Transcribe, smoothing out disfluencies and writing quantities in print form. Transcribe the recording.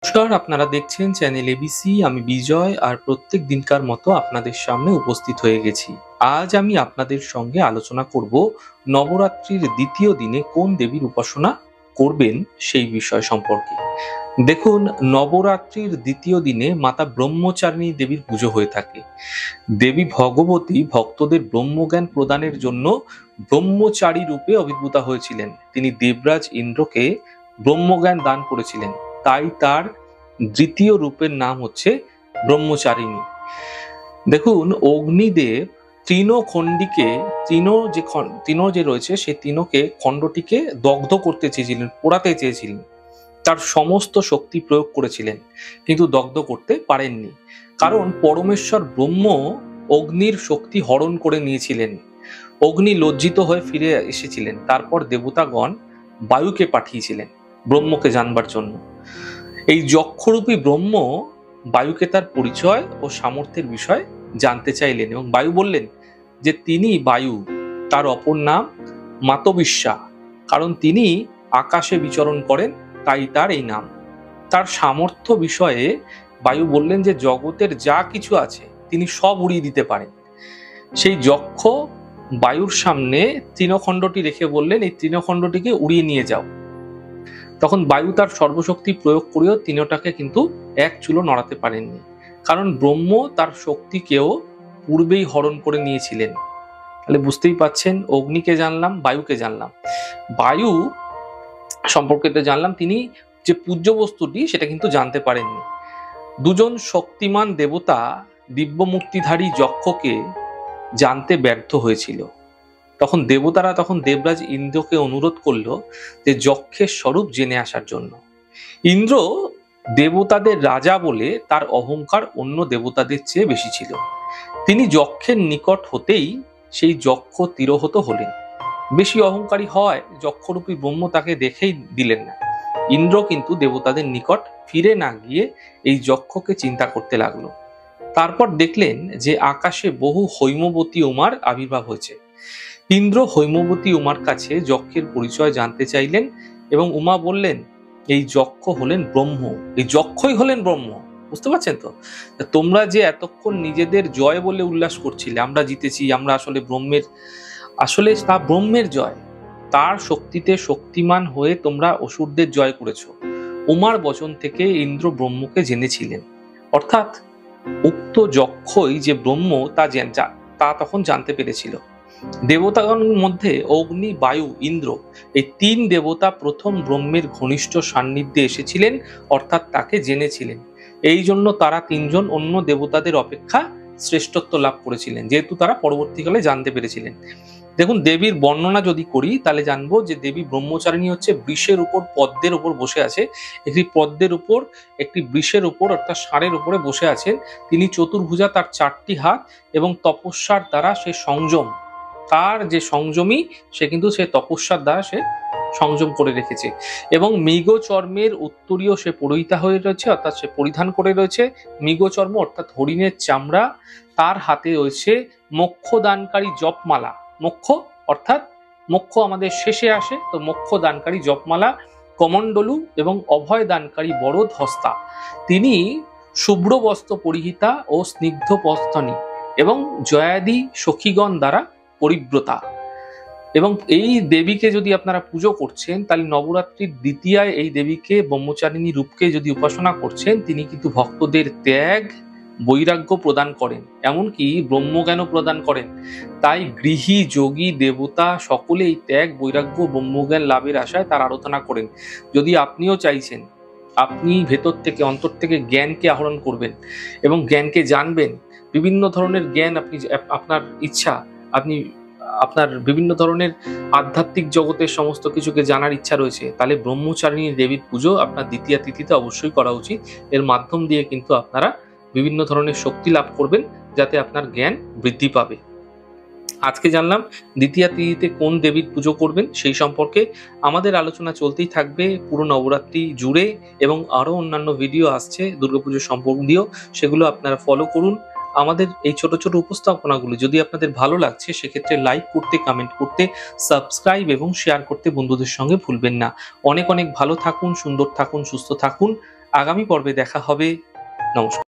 নমস্কার, আপনারা দেখছেন চ্যানেল এবিসি। আমি বিজয় আর প্রত্যেক দিনকার মতো আপনাদের সামনে উপস্থিত হয়ে গেছি। আজ আমি আপনাদের সঙ্গে আলোচনা করব নবরাত্রির দ্বিতীয় দিনে কোন দেবীর উপাসনা করবেন সেই বিষয় সম্পর্কে। দেখুন, নবরাত্রির দ্বিতীয় দিনে মাতা ব্রহ্মচারিণী দেবীর পুজো হয়ে থাকে। দেবী ভগবতী ভক্তদের ব্রহ্মজ্ঞান প্রদানের জন্য ব্রহ্মচারী রূপে আবির্ভূতা হয়েছিলেন। তিনি দেবরাজ ইন্দ্রকে ব্রহ্মজ্ঞান দান করেছিলেন, তাই তার দ্বিতীয় রূপের নাম হচ্ছে ব্রহ্মচারিণী। দেখুন, অগ্নিদেব তৃণখণ্ডিকে তৃণ যে রয়েছে সেই তৃণকে খণ্ডটিকে দগ্ধ করতে চেয়েছিলেন, পোড়াতে চেয়েছিলেন। তার সমস্ত শক্তি প্রয়োগ করেছিলেন, কিন্তু দগ্ধ করতে পারেননি, কারণ পরমেশ্বর ব্রহ্ম অগ্নির শক্তি হরণ করে নিয়েছিলেন। অগ্নি লজ্জিত হয়ে ফিরে এসেছিলেন। তারপর দেবতাগণ বায়ুকে পাঠিয়েছিলেন ব্রহ্মকে জানবার জন্য। এই যক্ষরূপী ব্রহ্ম বায়ুকে তার পরিচয় ও সামর্থ্যের বিষয় জানতে চাইলেন, এবং বায়ু বললেন যে তিনি বায়ু, তার অপর নাম মাতবিশ্যা, কারণ তিনি আকাশে বিচরণ করেন, তাই তার এই নাম। তার সামর্থ্য বিষয়ে বায়ু বললেন যে জগতের যা কিছু আছে তিনি সব উড়িয়ে দিতে পারেন। সেই যক্ষ বায়ুর সামনে তৃণখণ্ডটি রেখে বললেন, এই তৃণখণ্ডটিকে উড়িয়ে নিয়ে যাও। তখন বায়ু তার সর্বশক্তি প্রয়োগ করেও তৃণটাকে কিন্তু এক চুলো নড়াতে পারেননি, কারণ ব্রহ্ম তার শক্তিকেও পূর্বেই হরণ করে নিয়েছিলেন। তাহলে বুঝতেই পাচ্ছেন, অগ্নিকে জানলাম, বায়ুকে জানলাম। বায়ু সম্পর্কে জানলাম তিনি যে পূজ্য বস্তুটি সেটা কিন্তু জানতে পারেননি। দুজন শক্তিমান দেবতা দিব্য মুক্তিধারী যক্ষকে জানতে ব্যর্থ হয়েছিল। তখন দেবতারা দেবরাজ ইন্দ্রকে অনুরোধ করলো যে যক্ষের স্বরূপ জেনে আসার জন্য। ইন্দ্র দেবতাদের রাজা বলে তার অহংকার অন্য দেবতাদের চেয়ে বেশি ছিল। তিনি যক্ষের নিকট হতেই সেই যক্ষ তিরোহত হলেন। বেশি অহংকারী হয় যক্ষরূপী ব্রহ্ম তাকে দেখেই দিলেন না। ইন্দ্র কিন্তু দেবতাদের নিকট ফিরে না গিয়ে এই যক্ষকে চিন্তা করতে লাগলো। তারপর দেখলেন যে আকাশে বহু হৈমবতী উমার আবির্ভাব হয়েছে। ইন্দ্র হৈমবতী উমার কাছে যক্ষের পরিচয় জানতে চাইলেন, এবং উমা বললেন এই যক্ষ হলেন ব্রহ্ম, এই যক্ষই হলেন ব্রহ্ম। বুঝতে পারছেন তো? তোমরা যে এতক্ষণ নিজেদের জয় বলে উল্লাস করছিলে, আমরা জিতেছি, আমরা আসলে ব্রহ্মের, আসলে তা ব্রহ্মের জয়। তার শক্তিতে শক্তিমান হয়ে তোমরা অসুরদের জয় করেছ। উমার বচন থেকে ইন্দ্র ব্রহ্মকে জেনেছিলেন, অর্থাৎ উক্ত যক্ষই যে ব্রহ্ম তা তখন জানতে পেরেছিল। দেবতাগণের মধ্যে অগ্নি, বায়ু, ইন্দ্র এই তিন দেবতা প্রথম ব্রহ্মের ঘনিষ্ঠ সান্নিধ্যে এসেছিলেন, অর্থাৎ তাকে জেনেছিলেন। এই জন্য তারা তিনজন অন্য দেবতাদের অপেক্ষা শ্রেষ্ঠত্ব লাভ করেছিলেন, যেহেতু তারা পরবর্তীকালে জানতে পেরেছিলেন। দেখুন, দেবীর বর্ণনা যদি করি তাহলে জানবো যে দেবী ব্রহ্মচারিণী হচ্ছে বৃষের উপর, পদ্মের উপর বসে আছে। একটি পদ্মের উপর, একটি বৃষের উপর অর্থাৎ ষাঁড়ের উপরে বসে আছেন। তিনি চতুর্ভুজা, তার চারটি হাত, এবং তপস্যার দ্বারা সে সংযম, তার যে সংযমী সে কিন্তু সে তপস্যার দ্বারা সে সংযম করে রেখেছে। এবং মৃগ চর্মের উত্তরীয় সে পরিহিতা হয়ে রয়েছে, অর্থাৎ সে পরিধান করে রয়েছে মৃগ চর্ম অর্থাৎ হরিণের চামড়া। তার হাতে রয়েছে মোক্ষ দানকারী জপমালা। মোক্ষ অর্থাৎ মোক্ষ আমাদের শেষে আসে, তো মোক্ষ দানকারী জপমালা, কমণ্ডলু এবং অভয় দানকারী বরদ হস্তা। তিনি শুভ্র বস্ত্র পরিহিতা ও স্নিগ্ধ পস্তনী এবং জয়াদি সখীগণ দ্বারা পরিব্রতা। এবং এই দেবীকে যদি আপনারা পুজো করছেন, তাহলে নবরাত্রির দ্বিতীয়ায় এই দেবীকে, ব্রহ্মচারিণী রূপকে যদি উপাসনা করছেন, তিনি কিন্তু ভক্তদের ত্যাগ, বৈরাগ্য প্রদান করেন, এমনকি ব্রহ্মজ্ঞানও প্রদান করেন। তাই গৃহী, যোগী, দেবতা সকলে এই ত্যাগ, বৈরাগ্য, ব্রহ্মজ্ঞান লাভের আশায় তার আরাধনা করেন। যদি আপনিও চাইছেন আপনি ভেতর থেকে, অন্তর থেকে জ্ঞানকে আহরণ করবেন এবং জ্ঞানকে জানবেন, বিভিন্ন ধরনের জ্ঞান আপনি, আপনার ইচ্ছা, আপনি আপনার বিভিন্ন ধরনের আধ্যাত্মিক জগতের সমস্ত কিছুকে জানার ইচ্ছা রয়েছে, তাহলে ব্রহ্মচারিণী দেবীর পুজো আপনার দ্বিতীয়া তিথিতে অবশ্যই করা উচিত। এর মাধ্যম দিয়ে কিন্তু আপনারা বিভিন্ন ধরনের শক্তি লাভ করবেন, যাতে আপনার জ্ঞান বৃদ্ধি পাবে। আজকে জানলাম দ্বিতীয়া তিথিতে কোন দেবীর পুজো করবেন সেই সম্পর্কে। আমাদের আলোচনা চলতেই থাকবে পুরো নবরাত্রি জুড়ে, এবং আরো অন্যান্য ভিডিও আসছে দুর্গাপুজো সম্পর্কীয়, সেগুলো আপনারা ফলো করুন। আমাদের এই ছোট ছোট উপস্থাপনাগুলো যদি আপনাদের ভালো লাগছে, সেক্ষেত্রে লাইক করতে, কমেন্ট করতে, সাবস্ক্রাইব এবং শেয়ার করতে বন্ধুদের সঙ্গে ভুলবেন না। অনেক অনেক ভালো থাকুন, সুন্দর থাকুন, সুস্থ থাকুন। আগামী পর্বে দেখা হবে। নমস্কার।